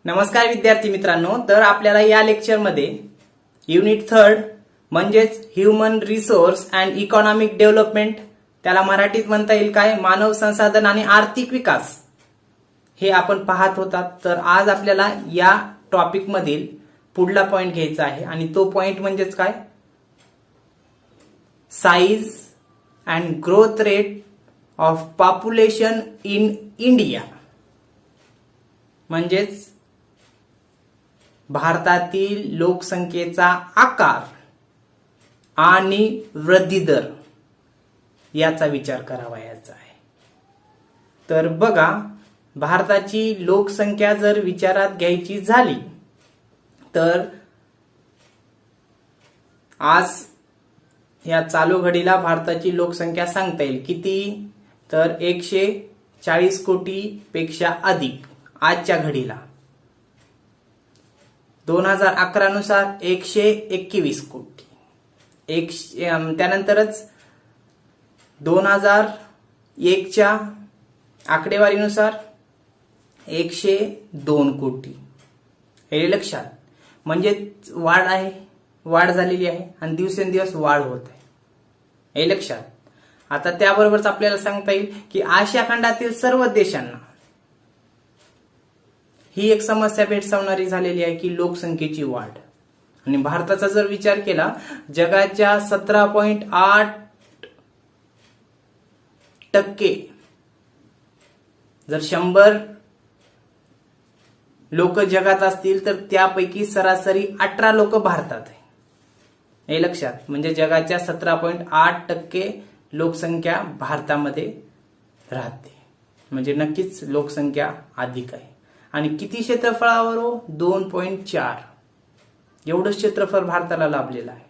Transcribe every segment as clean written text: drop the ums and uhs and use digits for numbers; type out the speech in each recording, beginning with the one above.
नमस्कार विद्यार्थी मित्रांनो, तर आपल्याला या लेक्चरमध्ये युनिट 3 म्हणजेच human resource and economic development, त्याला मराठीत म्हणता येईल काय, मानव संसाधन आणि आर्थिक विकास, हे आपण पाहत होतात. तर आज आपल्याला या टॉपिक मधील पुढला पॉइंट घ्यायचा आहे आणि तो पॉइंट म्हणजेच काय, size and growth rate of population in India, म्हणजेच भारतातील लोकसंख्येचा आकार आणि वृद्धी दर याचा विचार करावयाचा आहे. तर बघा, भारताची लोकसंख्या जर विचारात घ्यायची झाली तर आज या चालू घडीला भारताची लोकसंख्या सांगता येईल किती, तर 140 कोटी पेक्षा अधिक आजच्या घडीला. 2011 नुसार 121 कोटी, त्यानंतरच 2001च्या आकडेवारीनुसार 102 कोटी. हे लक्षात, म्हणजे वाढ झालेली आहे आणि दिवसेंदिवस वाढ होत आहे, हे लक्षात. आता त्याबरोबरच आपल्याला सांगता येईल की आशिया खंडातील सर्व देशांना ही एक समस्या भेडसावणारी झालेली आहे की लोकसंख्येची वाढ. आणि भारताचा जर विचार केला, जगाच्या 17.8% जर 100 लोक जगात असतील तर त्यापैकी सरासरी 18 लोक भारतात आहे, हे लक्षात. म्हणजे जगाच्या 17.8% लोकसंख्या भारतामध्ये राहते, म्हणजे नक्कीच लोकसंख्या अधिक आहे. आणि किती क्षेत्रफळावर, 2.4 एवढंच क्षेत्रफळ भारताला लाभलेलं आहे.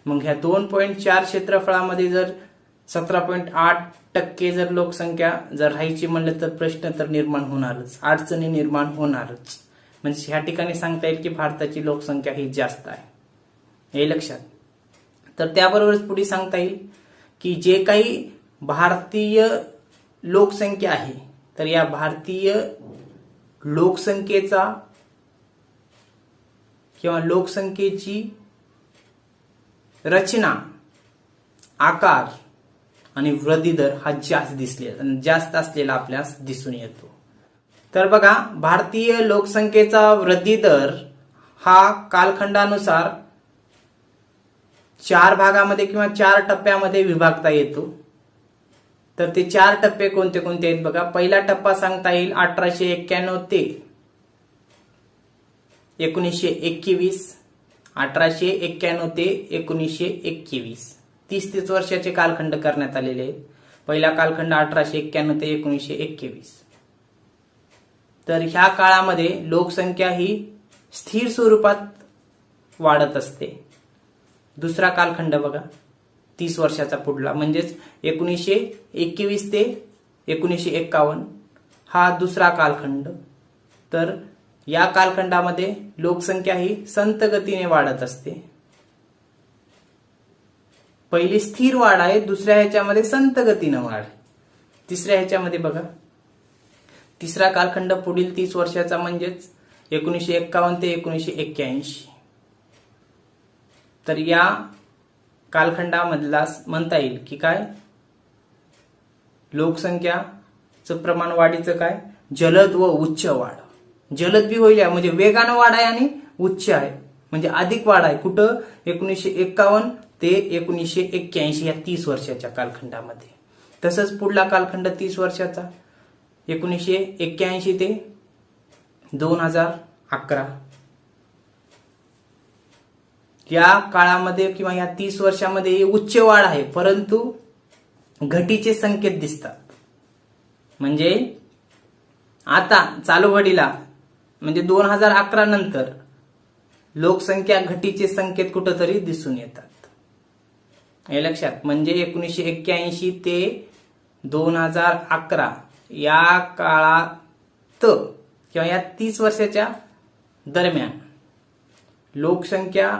मग ह्या 2.4 क्षेत्रफळामध्ये जर 17.8% जर लोकसंख्या जर राहायची म्हणलं तर प्रश्न तर निर्माण होणारच, अडचणी निर्माण होणारच. म्हणजे ह्या ठिकाणी सांगता येईल की भारताची लोकसंख्या ही जास्त आहे, हे लक्षात. तर त्याबरोबरच पुढे सांगता येईल की जे काही भारतीय लोकसंख्या आहे, तर या भारतीय लोकसंख्येचा किंवा लोकसंख्येची रचना, आकार आणि वृद्धी दर हा जास्त असलेला आपल्यास दिसून येतो. तर बघा, भारतीय लोकसंख्येचा वृद्धी दर हा कालखंडानुसार 4 भागामध्ये किंवा 4 टप्प्यामध्ये विभागता येतो. तर ते 4 टप्पे कोणते कोणते आहेत बघा. पहिला टप्पा सांगता येईल 1891 ते 1921, 1891 ते 1921, 30 वर्षाचे कालखंड करण्यात आलेले आहेत. पहिला कालखंड 1891 ते 1921. तर ह्या काळामध्ये लोकसंख्या ही स्थिर स्वरूपात वाढत असते. दुसरा कालखंड बघा, 30 वर्षाचा पुढला, म्हणजेच 1921 ते 1951 हा दुसरा कालखंड. तर या कालखंडामध्ये लोकसंख्या ही संत गतीने वाढत असते. पहिली स्थिर वाढ आहे, दुसऱ्या ह्याच्यामध्ये संत गतीने वाढ. तिसऱ्या ह्याच्यामध्ये बघा, तिसरा कालखंड पुढील 30 वर्षाचा, म्हणजेच 1951 ते 1981. तर या कालखंडामधला म्हणता येईल की काय, लोकसंख्याचं प्रमाण वाढीचं काय, जलद व उच्च वाढ. जलद बी होईल, म्हणजे वेगानं वाढ आहे, आणि उच्च आहे म्हणजे अधिक वाढ आहे. कुठं, 1951 ते 1981 या 30 वर्षाच्या कालखंडामध्ये. तसंच पुढला कालखंड 30 वर्षाचा, 1981 ते 2011. या काळामध्ये किंवा या 30 वर्षामध्ये उच्च वाढ आहे, परंतु घटीचे संकेत दिसतात. म्हणजे आता चालू घडीला, म्हणजे 2011 नंतर लोकसंख्या घटीचे संकेत कुठंतरी दिसून येतात, हे लक्षात. म्हणजे 1981 ते 2011 या काळात किंवा या 30 वर्षाच्या दरम्यान लोकसंख्या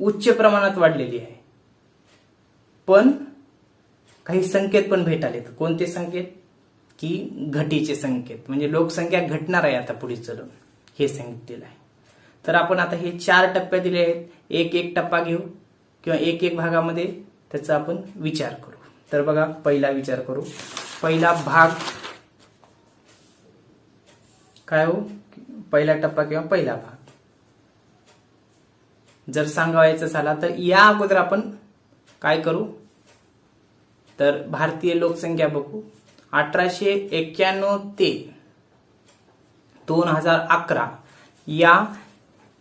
उच्च प्रमाणात वाढलेली आहे. पण काही संकेत पण भेटालेत. कोणते संकेत, की घटीचे संकेत, म्हणजे लोकसंख्या घटणार आहे आता पुढे चलून, हे सांगितलेलं आहे. तर आपण आता हे 4 टप्पे दिले आहेत, एक एक टप्पा घेऊ किंवा एक एक भागामध्ये त्याचा आपण विचार करू. तर बघा, पहिला विचार करू. पहिला भाग काय हो, पहिला टप्पा किंवा पहिला भाग जर सांगायचं झाला तर या अगोदर आपण काय करू, तर भारतीय लोकसंख्या बघू. 1891 ते 2011 या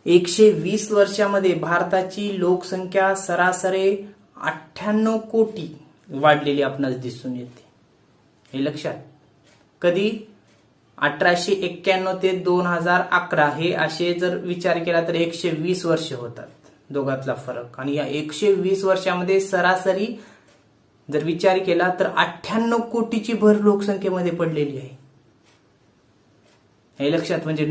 120 वर्षामध्ये भारताची लोकसंख्या सरासरी 98 कोटी वाढलेली आपणास दिसून येते. हे लक्षात. कधी 1891 ते 2011 हे असे जर विचार केला तर 120 वर्ष होतात दोघातला फरक. आणि या 120 वर्षामध्ये सरासरी जर विचार केला तर 98 कोटीची भर लोकसंख्येमध्ये पडलेली आहे. हे लक्षात. म्हणजे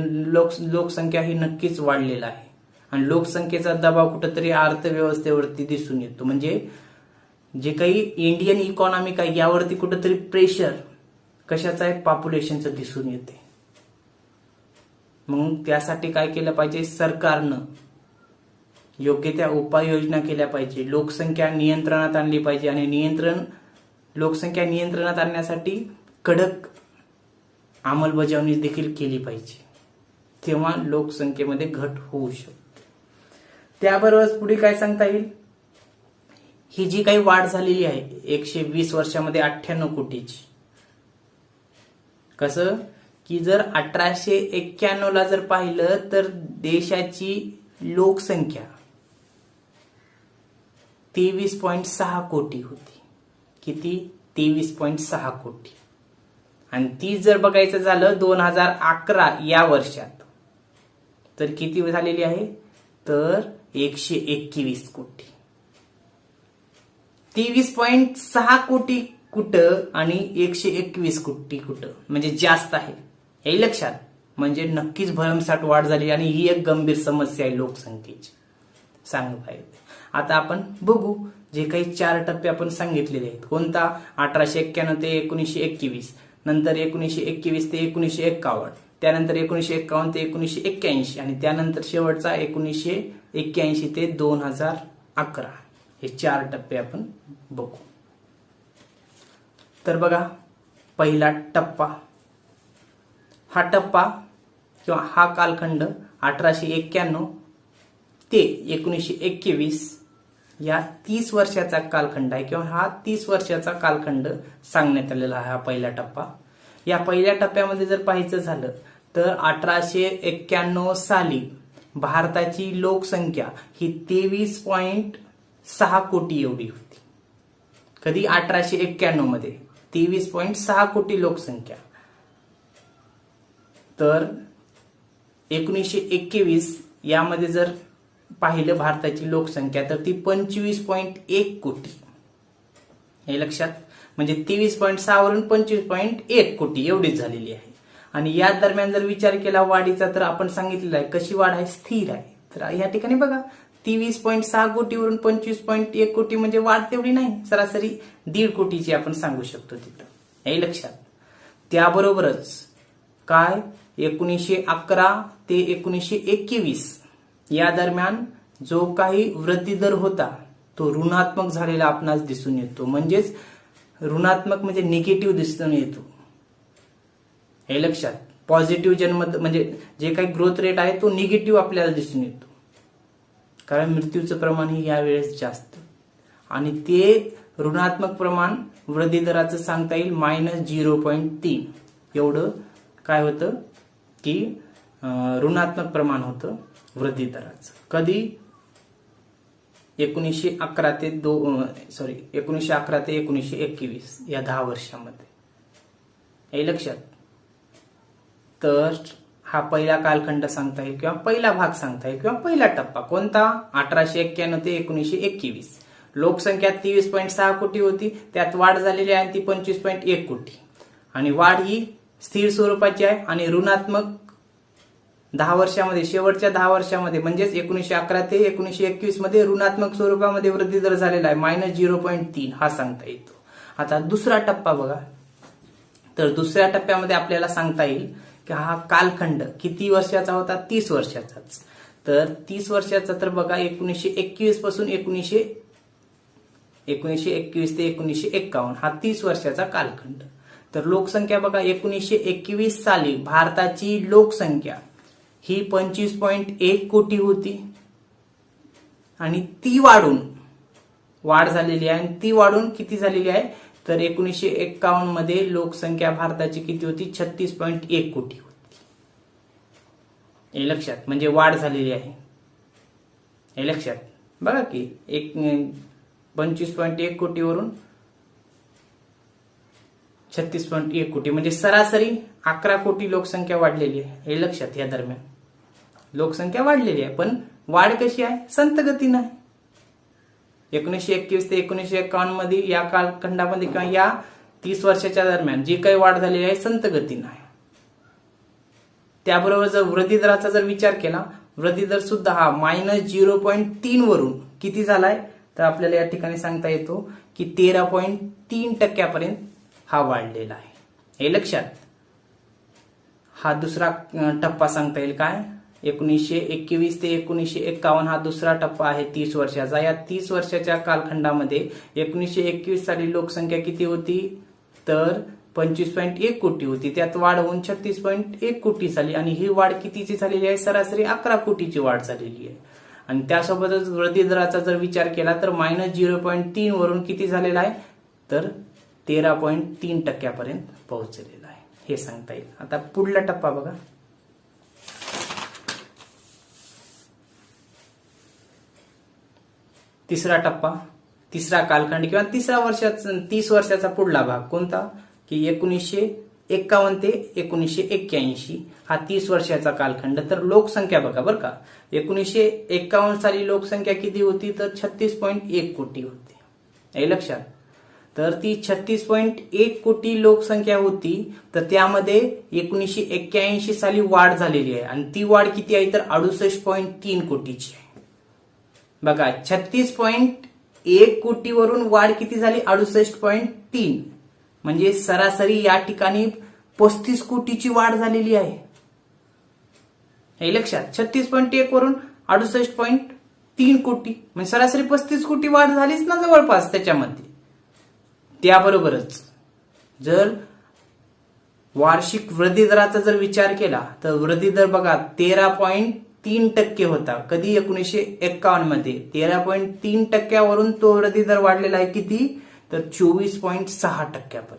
लोकसंख्या ही नक्कीच वाढलेला आहे. आणि लोकसंख्येचा दबाव कुठेतरी अर्थव्यवस्थेवरती दिसून येतो. म्हणजे जे काही इंडियन इकॉनॉमिक आहे यावरती कुठेतरी प्रेशर कशाचं आहे, पॉप्युलेशनचं दिसून येते. मग त्यासाठी काय केलं पाहिजे, सरकारनं योग्य त्या उपाययोजना केल्या पाहिजे. लोकसंख्या नियंत्रणात आणली पाहिजे. आणि लोकसंख्या नियंत्रणात आणण्यासाठी कडक अंमलबजावणी देखील केली पाहिजे. तेव्हा लोकसंख्येमध्ये घट होऊ शकते. त्याबरोबरच पुढे काय सांगता येईल, ही जी काही वाढ झालेली आहे 120 वर्षामध्ये 98 कोटीची, कसं की जर 1891 ला जर पाहिलं तर देशाची लोकसंख्या 23.6 कोटी होती. किती? 23.6 कोटी. आणि ती जर बघायचं झालं 2011 या वर्षात तर किती झालेली आहे, तर 121 कोटी. 23.6 कोटी कुठं आणि 121 कोटी कुठं, म्हणजे जास्त आहे. हे लक्षात. म्हणजे नक्कीच भरमसाठ वाढ झाली आणि ही एक गंभीर समस्या आहे लोकसंख्येची, सांगता येते. आता आपण बघू जे काही 4 टप्पे आपण सांगितलेले आहेत. कोणता? 1891 ते 1921, नंतर 1921 ते 1951, त्यानंतर 1951 ते 1981 आणि त्यानंतर शेवटचा 1981 ते 2011. हे 4 टप्पे आपण बघू. तर बघा, पहिला टप्पा, हा टप्पा किंवा हा कालखंड 1891 ते 1921 या 30 वर्षाचा कालखंड आहे किंवा हा 30 वर्षाचा कालखंड सांगण्यात आलेला आहे. हा पहिला टप्पा. या पहिल्या टप्प्यामध्ये जर पाहायचं झालं तर 1891 साली भारताची लोकसंख्या ही 23.6 कोटी एवढी होती. कधी? 1891 मध्ये 23.6 कोटी लोकसंख्या. तर 1921 यामध्ये जर पाहिलं भारताची लोकसंख्या तर ती 25.1 कोटी. हे लक्षात. म्हणजे 23.6 वरून 25.1 कोटी एवढीच झालेली आहे. आणि या दरम्यान जर विचार केला वाढीचा तर आपण सांगितलेलं आहे कशी वाढ आहे, स्थिर आहे. तर या ठिकाणी बघा 23.6 कोटीवरून 25.1 कोटी म्हणजे वाढ तेवढी नाही, सरासरी 1.5 कोटीची आपण सांगू शकतो तिथं. हे लक्षात. त्याबरोबरच काय, 1911 ते 1921 या दरम्यान जो काही वृद्धी दर होता तो ऋणात्मक झालेला आपणास दिसून येतो. म्हणजेच ऋणात्मक म्हणजे निगेटिव्ह दिसून येतो. हे लक्षात. पॉझिटिव्ह जन्म म्हणजे जे काही ग्रोथ रेट आहे तो निगेटिव्ह आपल्याला दिसून येतो. कारण मृत्यूचं प्रमाण ही यावेळेस जास्त. आणि ते ऋणात्मक प्रमाण वृद्धी दराचं सांगता येईल -0.3 एवढं काय होतं की ऋणात्मक प्रमाण होतं वृद्धी दराचं. कधी? 1911 ते 1921 या 10 वर्षामध्ये. हे लक्षात. तर हा पहिला कालखंड सांगता येईल किंवा पहिला भाग सांगता येईल किंवा पहिला टप्पा. कोणता? 1891 ते 1921. लोकसंख्या 23.6 कोटी होती, त्यात वाढ झालेली आहे ती 25.1 कोटी. आणि वाढ ही स्थिर स्वरूपाची आहे आणि ऋणात्मक 10 वर्षामध्ये, शेवटच्या 10 वर्षामध्ये म्हणजेच 1911 ते 1921 मध्ये ऋणात्मक स्वरूपामध्ये वृद्धी दर झालेला आहे -0.3 हा सांगता येतो. आता दुसरा टप्पा बघा. तर दुसऱ्या टप्प्यामध्ये आपल्याला सांगता येईल की हा कालखंड किती वर्षाचा होता, 30 वर्षाचाच. तर 30 वर्षाचा तर बघा 1921 पासून 1921 ते 1951 हा 30 वर्षाचा कालखंड. तर लोकसंख्या बघा 1921 साली भारताची लोकसंख्या ही 25.1 कोटी होती आणि ती वाढ झालेली आहे. आणि ती वाढून किती झालेली आहे तर 1951 मध्ये लोकसंख्या भारताची किती होती, 36.1 कोटी होती. हे लक्षात, म्हणजे वाढ झालेली आहे. हे लक्षात बघा की 25.1 कोटीवरून 36.1 कोटी म्हणजे सरासरी 11 कोटी लोकसंख्या वाढलेली आहे. हे लक्षात, या दरम्यान लोकसंख्या वाढलेली आहे, पण वाढ कशी आहे, संत गतीनं आहे. 1921 ते 1951 मध्ये या कालखंडामध्ये किंवा या 30 वर्षाच्या दरम्यान जी काही वाढ झालेली आहे संत गतीनं आहे. त्याबरोबर जर वृद्धी दराचा जर विचार केला, वृद्धी दर सुद्धा हा -0.3 वरून किती झालाय तर आपल्याला या ठिकाणी सांगता येतो की 13.3% हा वाढलेला आहे. हे लक्षात. हा दुसरा टप्पा सांगता येईल काय, 1921 ते 1951 हा दुसरा टप्पा आहे 30 वर्षाचा. या 30 वर्षाच्या कालखंडामध्ये 1921 साली लोकसंख्या किती होती तर 25.1 कोटी होती. त्यात वाढ होऊन 36.1 कोटी झाली आणि ही वाढ कितीची झालेली आहे, सरासरी 11 कोटीची वाढ झालेली आहे. आणि त्यासोबतच वृद्धी दराचा जर विचार केला तर -0.3 वरून किती झालेला आहे तर 13.3% पोहोचलेला आहे. हे सांगता येईल. आता पुढला टप्पा बघा, तिसरा टप्पा, तिसरा कालखंड किंवा 30 वर्षाचा पुढला भाग कोणता की 1951 ते 1981 हा 30 वर्षाचा कालखंड. तर लोकसंख्या बघा बरं का, 1951 साली लोकसंख्या किती होती तर 36.1 कोटी होती. हे लक्षात. तर ती 36.1 कोटी लोकसंख्या होती, तर त्यामध्ये 1981 साली वाढ झालेली आहे आणि ती वाढ किती आहे तर 68.3 कोटीची आहे. बघा 36.1 कोटीवरून वाढ किती झाली 68.3, म्हणजे सरासरी या ठिकाणी 35 कोटीची वाढ झालेली आहे. हे लक्षात. 36.1 वरून 68.3 कोटी म्हणजे सरासरी 35 कोटी वाढ झालीच ना जवळपास त्याच्यामध्ये. त्याबरोबरच जर वार्षिक वृद्धी दराचा जर विचार केला तर वृद्धी दर बघा 13.3% होता. कधी 1951 मध्ये 13.3% तो वृद्धी दर वाढलेला आहे किती तर 24.6%.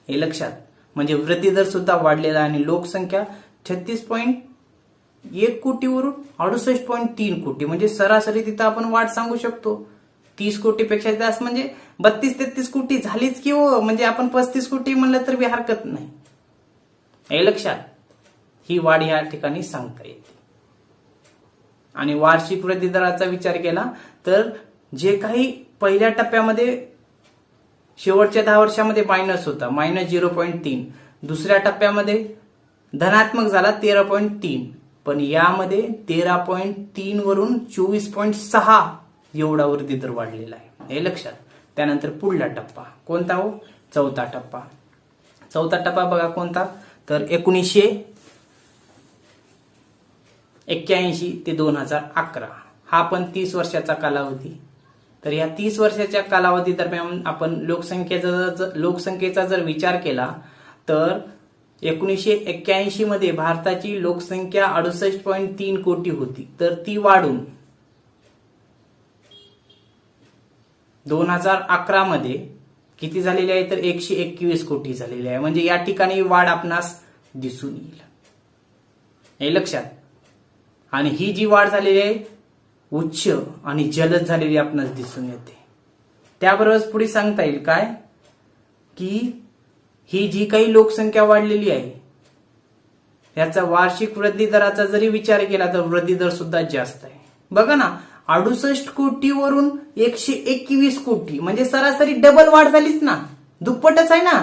हे लक्षात. म्हणजे वृद्धी दर सुद्धा वाढलेला आणि लोकसंख्या 36.1 कोटीवरून 68.3 कोटी म्हणजे सरासरी तिथं आपण वाढ सांगू शकतो. 30 कोटीपेक्षा जास्त म्हणजे 32-33 कोटी झालीच की हो, म्हणजे आपण 35 कोटी म्हणलं तर बी हरकत नाही. हे लक्षात. ही वाढ या ठिकाणी सांगता येते. आणि वार्षिक वृद्धी दराचा विचार केला तर जे काही पहिल्या टप्प्यामध्ये शेवटच्या 10 वर्षामध्ये मायनस होता -0.3, दुसऱ्या टप्प्यामध्ये धनात्मक झाला 13.3, पण यामध्ये 13.3 वरून 24.6 एवढा वृद्धी दर वाढलेला आहे. हे लक्षात. त्यानंतर पुढला टप्पा कोणता हो, चौथा टप्पा. चौथा टप्पा बघा कोणता तर 1981 ते 2011 हा पण 30 वर्षाचा कालावधी. तर या 30 वर्षाच्या कालावधी दरम्यान आपण लोकसंख्येचा जर विचार केला तर 1981 मध्ये भारताची लोकसंख्या 68.3 कोटी होती, तर ती वाढून 2011 मध्ये किती झालेली आहे तर 121 कोटी झालेली आहे. म्हणजे या ठिकाणी वाढ आपणास दिसून येईल. हे लक्षात. आणि ही जी वाढ झालेली आहे उच्च आणि जलद झालेली आपणास दिसून येते. त्याबरोबरच पुढे सांगता येईल काय की ही जी काही लोकसंख्या वाढलेली आहे याचा वार्षिक वृद्धी दराचा जरी विचार केला तर वृद्धी दर सुद्धा जास्त आहे. बघा ना 68 कोटीवरून 121 कोटी म्हणजे सरासरी डबल वाढ झालीच ना, दुप्पटच आहे ना.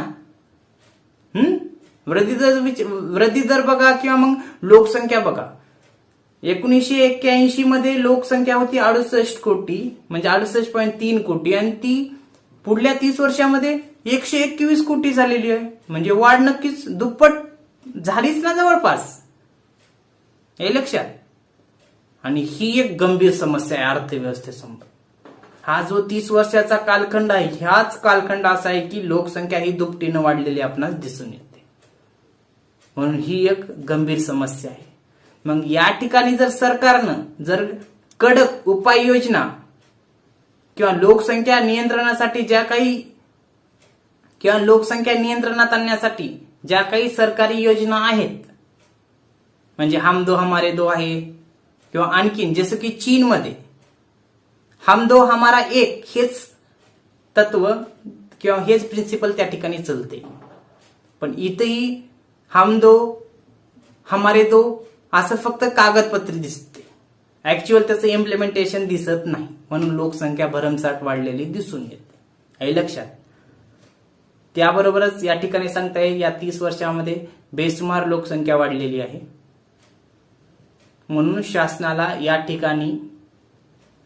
वृद्धी दर बघा किंवा मग लोकसंख्या बघा. 1981 मध्ये लोकसंख्या होती 68 कोटी म्हणजे 68.3 कोटी आणि ती पुढल्या 30 वर्षामध्ये 121 कोटी झालेली आहे. म्हणजे वाढ नक्कीच दुप्पट झालीच ना जवळपास, हे लक्षात. आणि ही एक गंभीर समस्या आहे अर्थव्यवस्थेसमोर. हा जो 30 वर्षाचा कालखंड आहे, ह्याच कालखंड असा आहे की लोकसंख्या ही दुपटीनं वाढलेली आपणास दिसून येते. म्हणून ही एक गंभीर समस्या आहे. मग या ठिकाणी जर सरकारनं जर कडक उपाययोजना किंवा लोकसंख्या नियंत्रणासाठी लोकसंख्या नियंत्रणात आणण्यासाठी ज्या काही सरकारी योजना आहेत, म्हणजे हम दो हमारे दो आहे, किंवा आणखीन जसं की चीनमध्ये हम दो हमारा एक हेच तत्व किंवा हेच प्रिन्सिपल त्या ठिकाणी चलते. पण इथेही हम दो हमारे दो असं फक्त कागदपत्री दिसते, ऍक्च्युअल त्याचं इम्प्लिमेंटेशन दिसत नाही. म्हणून लोकसंख्या भरमसाठ वाढलेली दिसून येते, हे लक्षात. त्याबरोबरच या ठिकाणी सांगता येईल या 30 वर्षामध्ये बेसुमार लोकसंख्या वाढलेली आहे. म्हणून शासनाला या ठिकाणी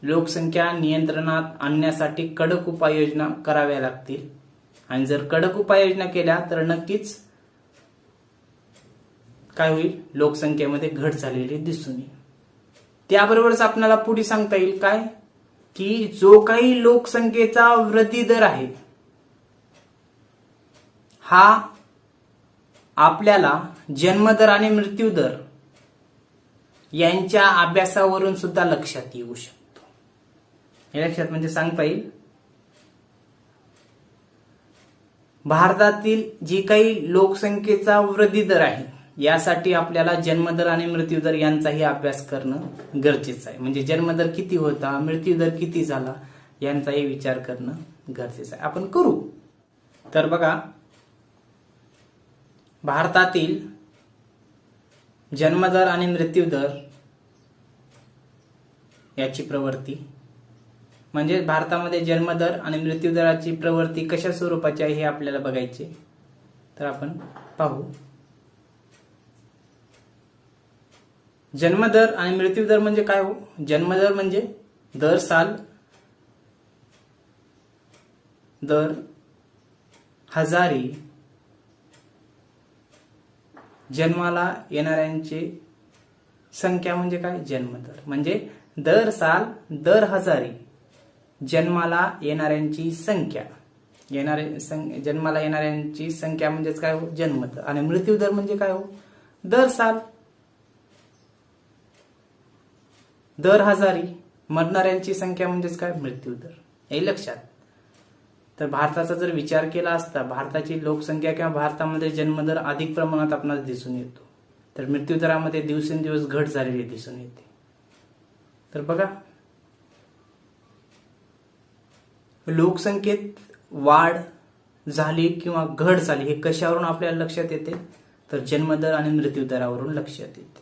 लोकसंख्या नियंत्रणात आणण्यासाठी कडक उपाययोजना कराव्या लागतील. आणि जर कडक उपाययोजना केल्या तर नक्कीच काय होईल, लोकसंख्येमध्ये घट झालेली दिसून येईल. त्याबरोबरच आपल्याला पुढे सांगता येईल काय, की जो काही लोकसंख्येचा वृद्धी दर आहे हा आपल्याला जन्मदर आणि मृत्यूदर यांच्या अभ्यासावरून सुद्धा लक्षात येऊ शकतो. हे लक्षात म्हणजे सांगता येईल भारतातील जी काही लोकसंख्येचा वृद्धी दर आहे यासाठी आपल्याला जन्मदर आणि मृत्यूदर यांचाही अभ्यास करणं गरजेचं आहे. म्हणजे जन्मदर किती होता, मृत्यूदर किती झाला यांचाही विचार करणं गरजेचं आहे. आपण करू. तर बघा, भारतातील जन्मदर आणि मृत्यूदर याची प्रवृत्ती, म्हणजे भारतामध्ये जन्मदर आणि मृत्यूदराची प्रवृत्ती कशा स्वरूपाची आहे हे आपल्याला बघायचे. तर आपण पाहू. जन्मदर आणि मृत्यूदर म्हणजे काय हो? जन्मदर म्हणजे दर साल दर हजारी जन्माला येणाऱ्यांची संख्या म्हणजे काय, जन्मदर. म्हणजे दर साल दर हजारी जन्माला येणाऱ्यांची संख्या, जन्माला येणाऱ्यांची संख्या म्हणजेच काय हो, जन्मदर. आणि मृत्यूदर म्हणजे काय हो, दर साल दर हजारी मरणाऱ्यांची संख्या म्हणजेच काय, मृत्यूदर. हे लक्षात. तर भारताचा जर विचार केला असता, भारताची लोकसंख्या किंवा भारतामध्ये जन्मदर अधिक प्रमाणात आपल्याला दिसून येतो, तर मृत्यूदरामध्ये दिवसेंदिवस घट झालेली दिसून येते. तर बघा, लोकसंख्येत वाढ झाली किंवा घट झाली हे कशावरून आपल्याला लक्षात येते, तर जन्मदर आणि मृत्यूदरावरून लक्षात येते.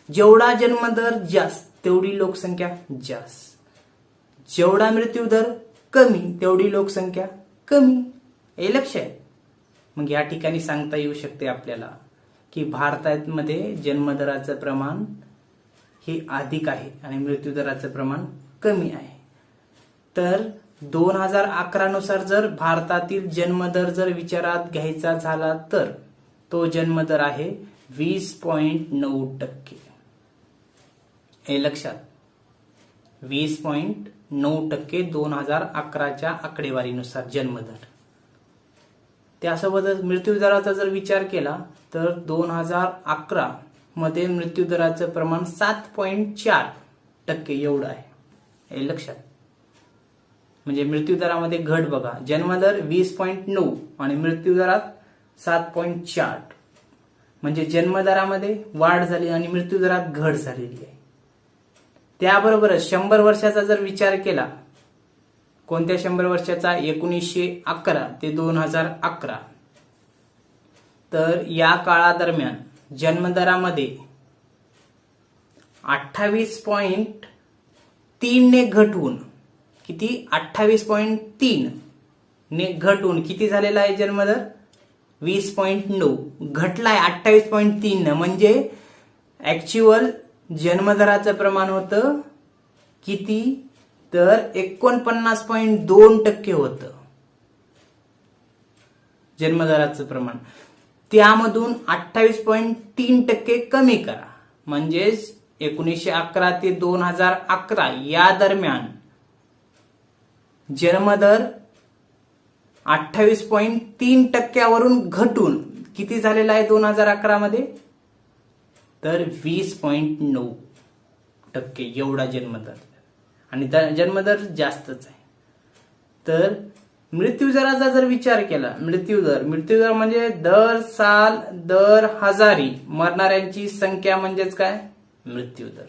जेवढा जन्मदर जास्त तेवढी लोकसंख्या जास्त, जेवढा मृत्यूदर कमी तेवढी लोकसंख्या कमी. हे लक्ष आहे. मग या ठिकाणी सांगता येऊ शकते आपल्याला की भारतामध्ये जन्मदराचं प्रमाण हे अधिक आहे आणि मृत्यूदराचं प्रमाण कमी आहे. तर 2011 नुसार जर भारतातील जन्मदर जर विचारात घ्यायचा झाला तर तो जन्मदर आहे 20.9%. हे लक्षात, 20.9% 2011च्या आकडेवारीनुसार जन्मदर. त्यासोबतच मृत्यूदराचा जर विचार केला तर 2011 मध्ये मृत्यूदराचं प्रमाण 7.4% एवढं आहे. हे लक्षात. म्हणजे मृत्यूदरामध्ये घट बघा, जन्मदर 20.9 आणि मृत्यूदरात 7.4, म्हणजे जन्मदरामध्ये वाढ झाली आणि मृत्यूदरात घट झालेली आहे. त्याबरोबरच 100 वर्षाचा जर विचार केला, कोणत्या 100 वर्षाचा, 1911 ते 2011, तर या काळादरम्यान जन्मदरामध्ये 28.3 ने घटवून किती, 28.3 ने घटवून किती झालेला आहे जन्मदर, 20.9 घटलाय 28.3 न. म्हणजे ऍक्च्युअल जन्मदराचं प्रमाण होतं किती, तर 49.2% होतं. जन्मदराचं प्रमाण, त्यामधून 28.3% कमी करा. म्हणजेच 1911 ते 2011 या दरम्यान जन्मदर 28.3% घटून किती झालेला आहे 2011 मध्ये, तर 20.9% एवढा जन्मदर. आणि जन्मदर जास्तच आहे. तर मृत्यूदराचा जर विचार केला, मृत्यूदर म्हणजे दर हजारी मरणाऱ्यांची संख्या म्हणजेच काय, मृत्यूदर.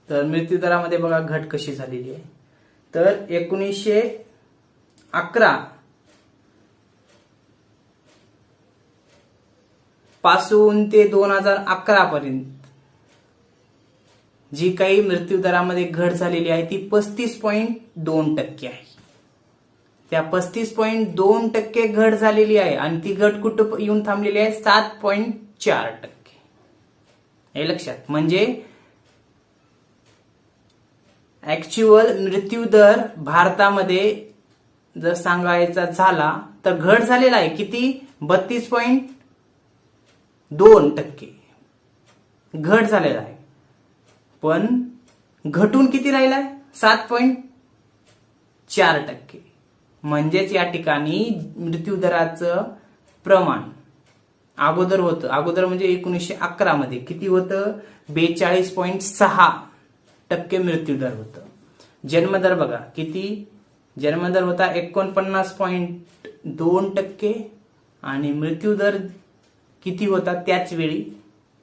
तर मृत्यूदरामध्ये बघा घट कशी झालेली आहे. तर 1911 पासून ते 2011 पर्यंत जी काही मृत्यूदरामध्ये घट झालेली आहे ती 35.2% आहे. त्या 35.2% घट झालेली आहे आणि ती घट कुठं येऊन थांबलेली आहे, 7.4%. हे लक्षात. म्हणजे ऍक्च्युअल मृत्यूदर भारतामध्ये जर सांगायचा झाला तर घट झालेला आहे किती, 32.2% घट झालेला आहे. पण घटून किती राहिलाय, 7.4%. म्हणजेच या ठिकाणी मृत्यूदराचं प्रमाण अगोदर म्हणजे 1911 मध्ये किती होतं, 42.6% मृत्यूदर होतं. जन्मदर बघा किती, जन्मदर होता 49.2% आणि मृत्यूदर किती होता त्याच वेळी,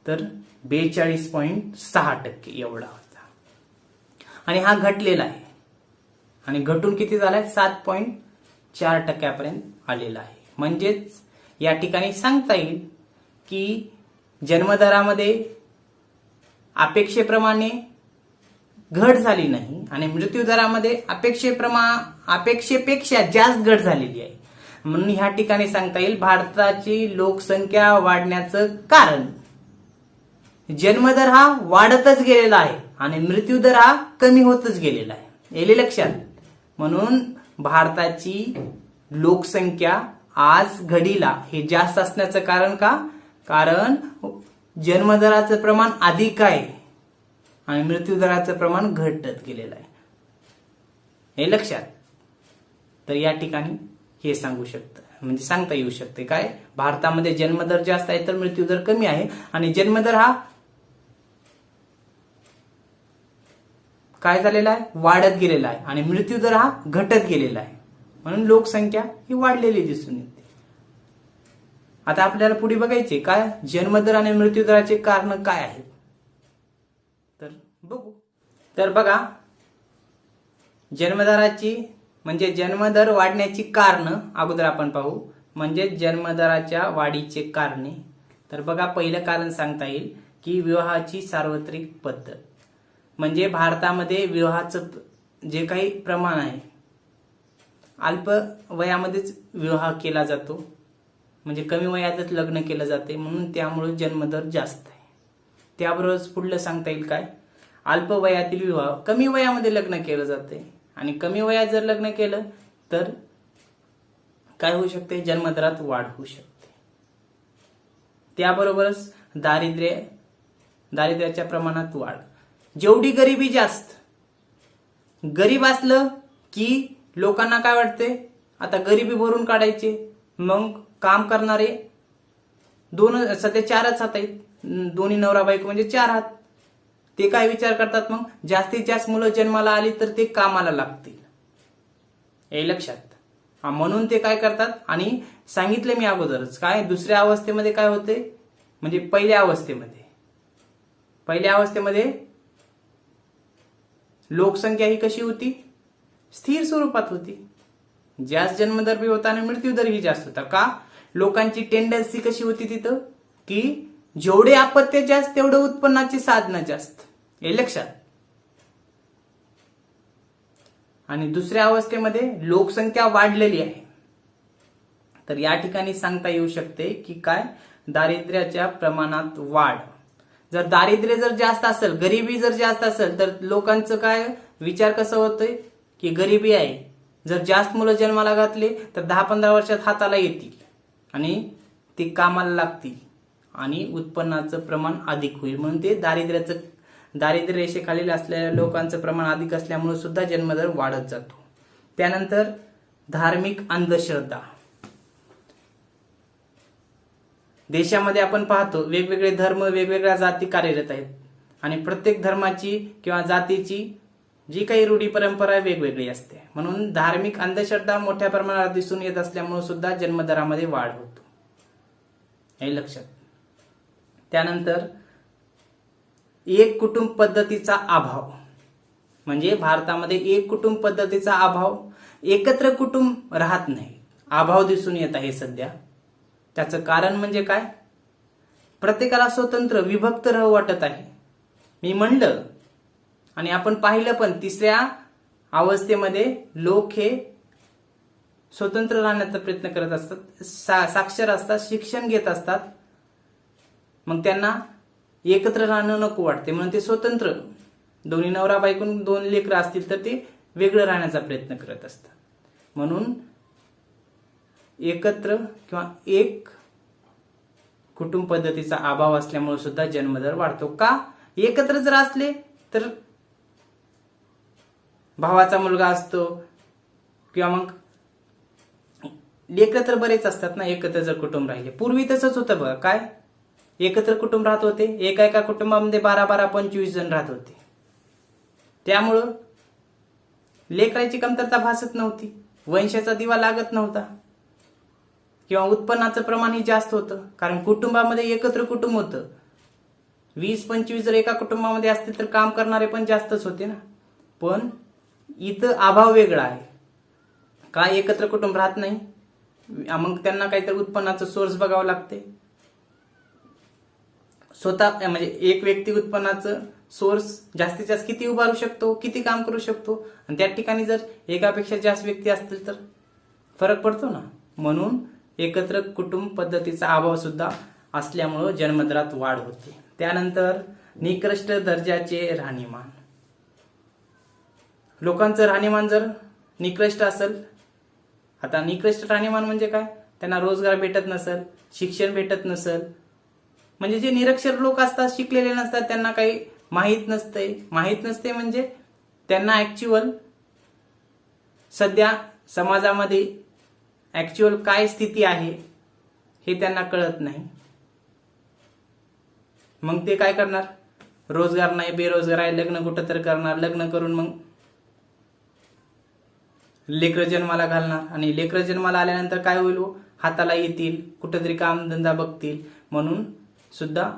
तर 42.6% एवढा होता. आणि हा घटलेला आहे आणि घटून किती झालाय, 7.4% आलेला आहे. म्हणजेच या ठिकाणी सांगता येईल की जन्मदरामध्ये अपेक्षेप्रमाणे घट झाली नाही आणि मृत्यूदरामध्ये अपेक्षेपेक्षा जास्त घट झालेली आहे. म्हणून ह्या ठिकाणी सांगता येईल भारताची लोकसंख्या वाढण्याचं कारण जन्मदर हा वाढतच गेलेला आहे आणि मृत्यूदर हा कमी होतच गेलेला आहे. येले लक्षात. म्हणून भारताची लोकसंख्या आज घडीला हे जास्त असण्याचं कारण का, कारण जन्मदराचं प्रमाण अधिक आहे आणि मृत्यूदराचं प्रमाण घटत गेलेलं आहे. हे लक्षात. तर या ठिकाणी हे सांगू शकतं, म्हणजे सांगता येऊ शकते काय, भारतामध्ये जन्मदर जास्त आहे तर मृत्यूदर कमी आहे आणि जन्मदर हा काय झालेला आहे, वाढत गेलेला आहे आणि मृत्यूदर हा घटत गेलेला आहे. म्हणून लोकसंख्या ही वाढलेली दिसून येते. आता आपल्याला पुढे बघायचे काय, जन्मदर आणि मृत्यूदराचे कारण काय आहेत, तर बघू. तर बघा, जन्मदराची म्हणजे जन्मदर वाढण्याची कारण अगोदर आपण पाहू. म्हणजे जन्मदराच्या वाढीचे कारणे. तर बघा, पहिलं कारण सांगता येईल की विवाहाची सार्वत्रिक पद्धत. म्हणजे भारतामध्ये विवाहाचं जे काही प्रमाण आहे, अल्प वयामध्येच विवाह केला जातो, म्हणजे कमी वयातच लग्न केलं जाते, म्हणून त्यामुळे जन्मदर जास्त आहे. त्याबरोबरच पुढलं सांगता येईल काय, अल्प वयातील विवाह, कमी वयामध्ये लग्न केलं जाते आणि कमी वयात जर लग्न केलं तर काय होऊ शकते, जन्मदरात वाढ होऊ शकते. त्याबरोबरच दारिद्र्याच्या प्रमाणात वाढ. जेवढी गरिबी जास्त, गरीब असलं की लोकांना काय वाटते, आता गरिबी भरून काढायचे, मग काम करणारे सध्या 4च हात आहेत, दोन्ही नवरा बायको म्हणजे 4 हात. ते काय विचार करतात, मग जास्तीत जास्त मुलं जन्माला आली तर ते कामाला लागतील. हे लक्षात. म्हणून ते काय करतात, आणि सांगितले मी अगोदरच काय, दुसऱ्या अवस्थेमध्ये काय होते, म्हणजे पहिल्या अवस्थेमध्ये लोकसंख्या ही कशी होती, स्थिर स्वरूपात होती. जास्त जन्मदर बी होता आणि मृत्यूदर ही जास्त होता. का, लोकांची टेंडन्सी कशी होती तिथं, की जेवढे अपत्य जास्त तेवढं उत्पन्नाची साधनं जास्त. हे लक्षात. आणि दुसऱ्या अवस्थेमध्ये लोकसंख्या वाढलेली आहे. तर या ठिकाणी सांगता येऊ शकते की काय, दारिद्र्याच्या प्रमाणात वाढ. जर दारिद्र्य जर जास्त असेल, गरिबी जर जास्त असेल, तर लोकांचं काय विचार कसं होतोय की गरिबी आहे जर जास्त मुलं जन्माला घातले तर 10-15 वर्षात हाताला येतील आणि ते कामाला लागतील आणि उत्पन्नाचं प्रमाण अधिक होईल. म्हणून ते दारिद्र्य रेषेखालील असलेल्या लोकांचं प्रमाण अधिक असल्यामुळे सुद्धा जन्मदर वाढत जातो. त्यानंतर धार्मिक अंधश्रद्धा. देशामध्ये आपण पाहतो वेगवेगळे धर्म, वेगवेगळ्या जाती कार्यरत आहेत आणि प्रत्येक धर्माची किंवा जातीची जी काही रूढी परंपरा वेगवेगळी असते. म्हणून धार्मिक अंधश्रद्धा मोठ्या प्रमाणात दिसून येत असल्यामुळे सुद्धा जन्मदरामध्ये वाढ होतो, हे लक्षात. त्यानंतर एक कुटुंब पद्धतीचा अभाव. म्हणजे भारतामध्ये एक कुटुंब पद्धतीचा अभाव, एकत्र कुटुंब राहत नाही, अभाव दिसून येत आहे सध्या. त्याचं कारण म्हणजे काय? प्रत्येकाला स्वतंत्र विभक्त राहू वाटत आहे. मी म्हणलं आणि आपण पाहिलं पण, तिसऱ्या अवस्थेमध्ये लोक हे स्वतंत्र राहण्याचा प्रयत्न करत असतात, साक्षर असतात, शिक्षण घेत असतात. मग त्यांना एकत्र राहणं नको वाटते म्हणून ते स्वतंत्र, दोन्ही नवरा बायकोन 2 लेकरं असतील तर ते वेगळं राहण्याचा प्रयत्न करत असतात. म्हणून एकत्र किंवा एक कुटुंब पद्धतीचा अभाव असल्यामुळे सुद्धा जन्मदर वाढतो. का? एकत्र जर असले तर भावाचा मुलगा असतो किंवा मग लेकरं तर बरेच असतात ना एकत्र जर कुटुंब राहिले. पूर्वी तसंच होतं बघा. काय? एकत्र कुटुंब राहत होते, एका कुटुंबामध्ये 12-25 जण राहत होते. त्यामुळं लेकराची कमतरता भासत नव्हती, वंशाचा दिवा लागत नव्हता किंवा उत्पन्नाचं प्रमाणही जास्त होतं. कारण कुटुंबामध्ये एकत्र कुटुंब होतं. 20-25 जर एका कुटुंबामध्ये असते तर काम करणारे पण जास्तच होते ना. पण इथं अभाव वेगळा आहे. काय? एकत्र कुटुंब राहत नाही, मग त्यांना काहीतरी उत्पन्नाचं सोर्स बघावं लागते. स्वतः म्हणजे एक व्यक्ती उत्पन्नाचं सोर्स जास्तीत जास्त किती उभारू शकतो, किती काम करू शकतो, आणि त्या ठिकाणी जर एकापेक्षा जास्त व्यक्ती असतील तर फरक पडतो ना. म्हणून एकत्र कुटुंब पद्धतीचा अभाव सुद्धा असल्यामुळं जन्मदरात वाढ होते. त्यानंतर निकृष्ट दर्जाचे राहणीमान. लोकांचं राहणीमान जर निकृष्ट असेल, आता निकृष्ट राहणीमान म्हणजे काय? त्यांना रोजगार भेटत नसेल, शिक्षण भेटत नसेल, म्हणजे जे निरक्षर लोक असतात, शिकलेले नसतात, त्यांना काही माहीत नसते म्हणजे त्यांना ऍक्च्युअल सध्या समाजामध्ये ऍक्च्युअल काय स्थिती आहे हे त्यांना कळत नाही. मग ते काय करणार? रोजगार नाही, बेरोजगार आहे, लग्न कुठं तर करणार, लग्न करून मग लेकरं जन्माला घालणार आणि लेकरं जन्माला आल्यानंतर काय होईल? हाताला येतील, कुठंतरी कामधंदा बघतील. म्हणून सुद्धा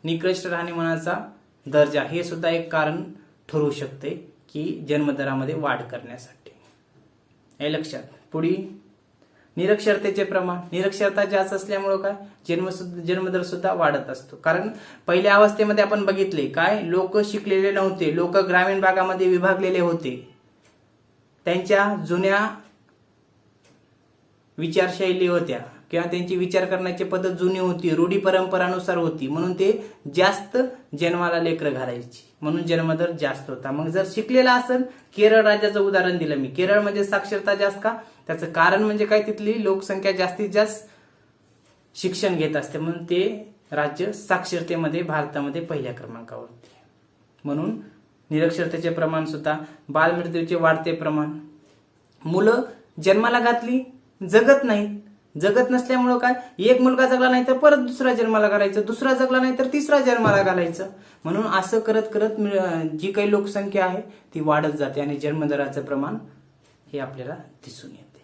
निकृष्ट राहणीमानाचा दर्जा हे सुद्धा एक कारण ठरू शकते की जन्मदरामध्ये वाढ करण्यासाठी, हे लक्षात. पुढे निरक्षरतेचे प्रमाण. निरक्षरता जास्त असल्यामुळे काय? जन्मदर सुद्धा वाढत असतो. कारण पहिल्या अवस्थेमध्ये आपण बघितले काय? लोक शिकलेले नव्हते, लोक ग्रामीण भागामध्ये विभागलेले होते, त्यांच्या जुन्या विचारशैली होत्या किंवा त्यांची विचार करण्याची पद्धत जुनी होती, रूढी परंपरानुसार होती, म्हणून ते जास्त जन्माला लेकरं घालायची, म्हणून जन्मदर जास्त होता. मग जर शिकलेला असेल, केरळ राज्याचं उदाहरण दिलं मी, केरळ म्हणजे साक्षरता जास्त. का? त्याचं कारण म्हणजे काय? तिथली लोकसंख्या जास्तीत जास्त शिक्षण घेत असते, म्हणून ते राज्य साक्षरतेमध्ये भारतामध्ये पहिल्या क्रमांकावर होते. म्हणून निरक्षरतेचे प्रमाण सुद्धा, बालमृत्यूचे वाढते प्रमाण, मुलं जन्माला घातली जगत नाहीत. जगत नसल्यामुळं काय? एक मुलगा जगला नाही तर परत दुसरा जन्माला घालायचं, दुसरा जगला नाही तर तिसरा जन्माला घालायचं. म्हणून असं करत करत जी काही लोकसंख्या आहे ती वाढत जाते आणि जन्मदराचं प्रमाण हे आपल्याला दिसून येते.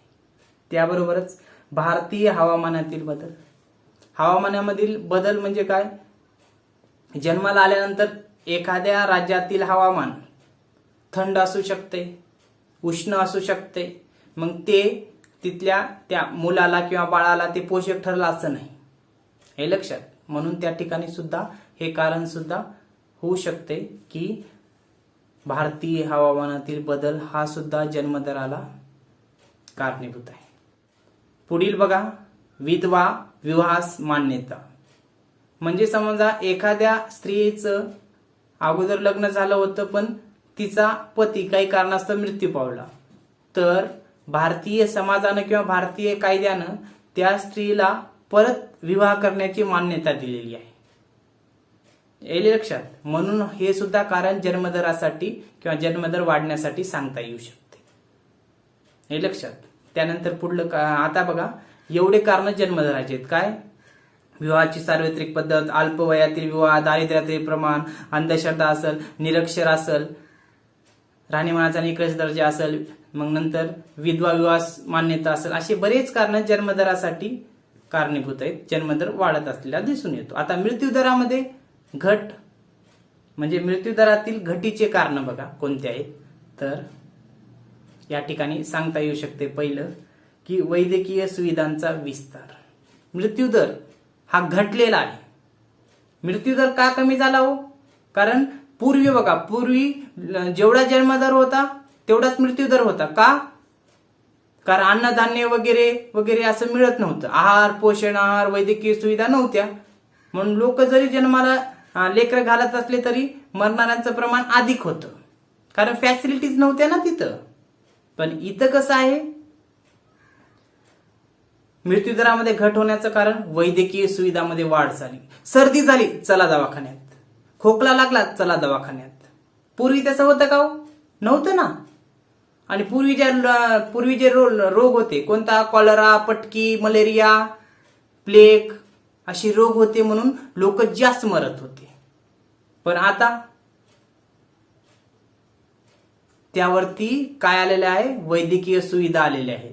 त्याबरोबरच भारतीय हवामानातील बदल. हवामानामधील बदल म्हणजे काय? जन्माला आल्यानंतर एखाद्या राज्यातील हवामान थंड असू शकते, उष्ण असू शकते, मग ते तिथल्या त्या मुलाला किंवा बाळाला ते पोषक ठरलं असं नाही, हे लक्षात. म्हणून त्या ठिकाणी सुद्धा हे कारण सुद्धा होऊ शकते की भारतीय हवामानातील बदल हा सुद्धा जन्मदराला कारणीभूत आहे. पुढील बघा, विधवा विवाहास मान्यता. म्हणजे समजा एखाद्या स्त्रीचं अगोदर लग्न झालं होतं पण तिचा पती काही कारणास्तव मृत्यू पावला, तर भारतीय समाजानं किंवा भारतीय कायद्यानं त्या स्त्रीला परत विवाह करण्याची मान्यता दिलेली आहे. येईल लक्षात. म्हणून हे सुद्धा कारण जन्मदरासाठी किंवा जन्मदर वाढण्यासाठी सांगता येऊ शकते. हे लक्षात. त्यानंतर पुढलं आता बघा, एवढे कारण जन्मदराचे आहेत. काय? विवाहाची सार्वत्रिक पद्धत, अल्पवयातील विवाह, दारिद्र्यातील प्रमाण, अंधश्रद्धा असेल, निरक्षर असेल, राहणीमानाचा निकष दर्जा असेल, मग नंतर विधवा विवाह मान्यता असेल, असे बरेच कारण जन्मदरासाठी कारणीभूत आहेत. जन्मदर वाढत असलेला दिसून येतो. आता मृत्यूदरामध्ये घट म्हणजे मृत्यूदरातील घटीचे कारण बघा कोणते आहेत. तर या ठिकाणी सांगता येऊ शकते पहिलं की वैद्यकीय सुविधांचा विस्तार. मृत्यूदर हा घटलेला आहे. मृत्यूदर का कमी झाला हो? कारण पूर्वी बघा, पूर्वी जेवढा जन्मदर होता तेवढाच मृत्यूदर होता. का? कारण अन्नधान्य वगैरे वगैरे असं मिळत नव्हतं. आहार, पोषण आहार, वैद्यकीय सुविधा नव्हत्या. म्हणून लोक जरी जन्माला लेकरं घालत असले तरी मरणाऱ्यांचं प्रमाण अधिक होतं, कारण फॅसिलिटीज नव्हत्या ना तिथं. पण इथं कसं आहे, मृत्यूदरामध्ये घट होण्याचं कारण वैद्यकीय सुविधामध्ये वाढ झाली. सर्दी झाली, चला दवाखान्यात. खोकला लागला, चला दवाखान्यात. पूर्वी तसं होतं का हो? नव्हतं ना. आणि पूर्वी जे रोग होते, कोणता? कॉलरा, पटकी, मलेरिया, प्लेग असे रोग होते, म्हणून लोक जास्त मरत होते. पण आता त्यावरती काय आलेलं आहे? वैद्यकीय सुविधा आलेल्या आहेत.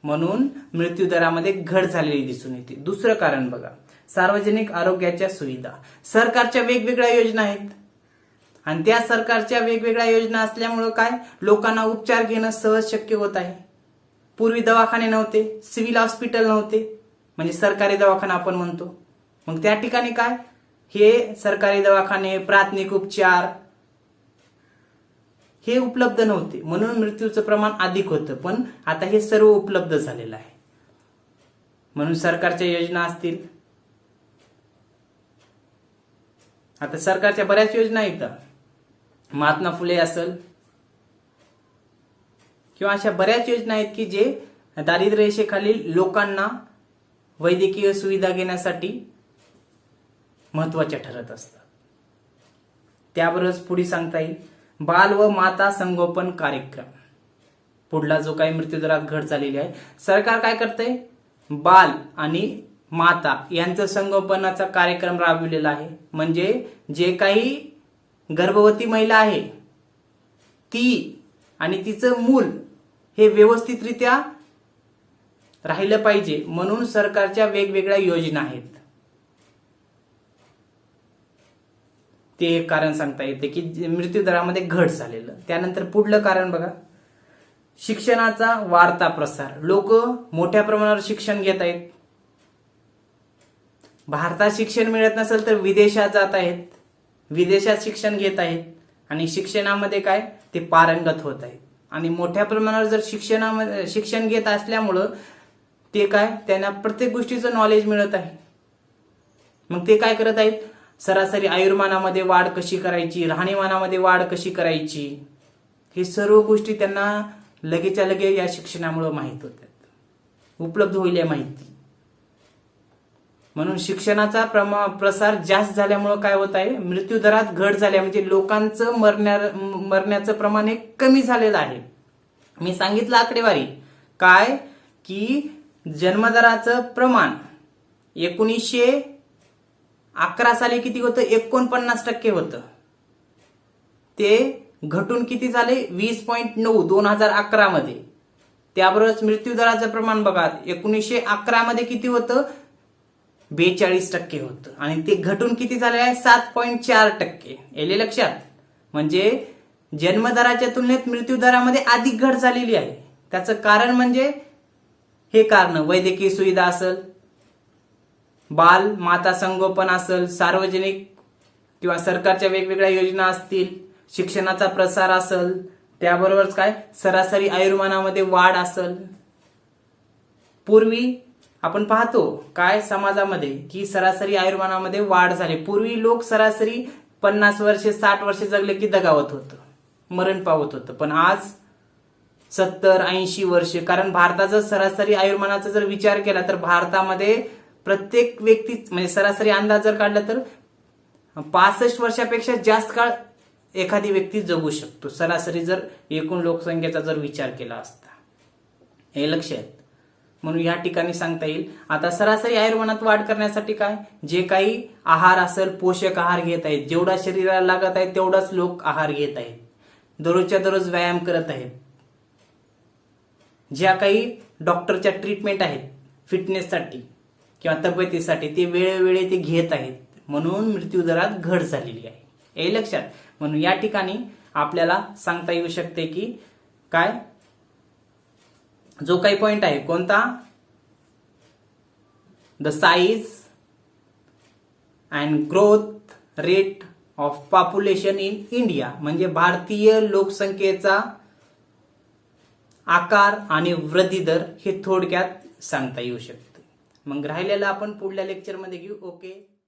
म्हणून मृत्यूदरामध्ये घट झालेली दिसून येते. दुसरं कारण बघा, सार्वजनिक आरोग्याच्या सुविधा. सरकारच्या वेगवेगळ्या योजना आहेत आणि त्या सरकारच्या वेगवेगळ्या योजना असल्यामुळं काय, लोकांना उपचार घेणं सहज शक्य होत आहे. पूर्वी दवाखाने नव्हते, सिव्हिल हॉस्पिटल नव्हते, म्हणजे सरकारी दवाखाना आपण म्हणतो. मग त्या ठिकाणी काय, हे सरकारी दवाखाने, प्राथमिक उपचार हे उपलब्ध नव्हते, म्हणून मृत्यूचं प्रमाण अधिक होतं. पण आता हे सर्व उपलब्ध झालेलं आहे. म्हणून सरकारच्या योजना असतील, आता सरकारच्या बऱ्याच योजना आहेत. महात्मा फुले असेल किंवा अशा बऱ्याच योजना आहेत की जे दारिद्र्य रेषेखालील लोकांना वैद्यकीय सुविधा घेण्यासाठी महत्वाच्या ठरत असतात. त्याबरोबरच पुढे सांगता येईल बाल व माता संगोपन कार्यक्रम. पुढला जो काही मृत्यूदरात घट झालेली आहे, सरकार काय करतंय, बाल आणि माता यांचं संगोपनाचा कार्यक्रम राबविलेला आहे. म्हणजे जे काही गर्भवती महिला आहे ती आणि तिचं मूल हे व्यवस्थितरित्या राहिलं पाहिजे, म्हणून सरकारच्या वेगवेगळ्या योजना आहेत. ते एक कारण सांगता येते की मृत्यूदरामध्ये घट झालेलं. त्यानंतर पुढलं कारण बघा, शिक्षणाचा वाढता प्रसार. लोक मोठ्या प्रमाणावर शिक्षण घेत आहेत. भारतात शिक्षण मिळत नसेल तर विदेशात जात आहेत, विदेशात शिक्षण घेत आहेत आणि शिक्षणामध्ये काय, ते पारंगत होत आहेत. आणि मोठ्या प्रमाणावर जर शिक्षण घेत असल्यामुळं ते काय, त्यांना प्रत्येक गोष्टीचं नॉलेज मिळत आहे. मग ते काय करत आहेत, सरासरी आयुर्मानामध्ये वाढ कशी करायची, राहणीमानामध्ये वाढ कशी करायची, हे सर्व गोष्टी त्यांना लगेच्या लगे या शिक्षणामुळे माहीत होतात, उपलब्ध होईल या माहिती. म्हणून शिक्षणाचा प्रसार जास्त झाल्यामुळे काय होत आहे, मृत्यूदरात घट झाल्या, म्हणजे लोकांचं मरण्याचं प्रमाण हे कमी झालेलं आहे. मी सांगितलं आकडेवारी काय की जन्मदराचं प्रमाण 1911 साली किती होतं, 49% होतं. ते घटून किती झाले, 20.9 2011 मध्ये. त्याबरोबरच मृत्यूदराचं प्रमाण बघा, 1911 मध्ये किती होतं, 42% होतं आणि ते घटून किती झाले आहे, 7.4%. याले लक्षात. म्हणजे जन्मदराच्या तुलनेत मृत्यूदरामध्ये अधिक घट झालेली आहे. त्याचं कारण म्हणजे हे कारण वैद्यकीय सुविधा असेल, बाल माता संगोपन असेल, सार्वजनिक किंवा सरकारच्या वेगवेगळ्या योजना असतील, शिक्षणाचा प्रसार असेल, त्याबरोबरच काय सरासरी आयुर्मानामध्ये वाढ असेल. पूर्वी आपण पाहतो काय समाजामध्ये की सरासरी आयुर्मानामध्ये वाढ झाली. पूर्वी लोक सरासरी 50 वर्षे 60 वर्षे जगले की दगावत होतं, मरण पावत होतं. पण आज 70-80 वर्ष. कारण भारताचा सरासरी आयुर्मानाचा जर विचार केला तर भारतामध्ये प्रत्येक व्यक्ती म्हणजे सरासरी अंदाज जर काढला तर 65 वर्षापेक्षा जास्त काळ एखादी व्यक्ती जगू शकतो, सरासरी जर एकूण लोकसंख्येचा जर विचार केला असता. हे लक्षात. म्हणून या ठिकाणी सांगता येईल आता सरासरी आयुर्मानात वाढ करण्यासाठी काय, जे काही आहार असेल पोषक आहार घेत आहेत, जेवढा शरीराला लागत आहे तेवढाच लोक आहार घेत आहेत, दररोजच्या दररोज व्यायाम करत आहेत, ज्या काही डॉक्टरच्या ट्रीटमेंट आहेत फिटनेससाठी किंवा तब्येतीसाठी ते वेळोवेळी ते घेत आहेत, म्हणून मृत्यूदरात घट झालेली आहे. हे लक्षात. म्हणून या ठिकाणी आपल्याला सांगता येऊ शकते की काय, जो काही पॉइंट आहे कोणता, the size and growth rate of population in India, म्हणजे भारतीय लोकसंख्येचा आकार आणि वृद्धी दर हे थोडक्यात सांगता येऊ शकते. मग राहिलेलं आपण पुढल्या लेक्चरमध्ये घेऊ. ओके.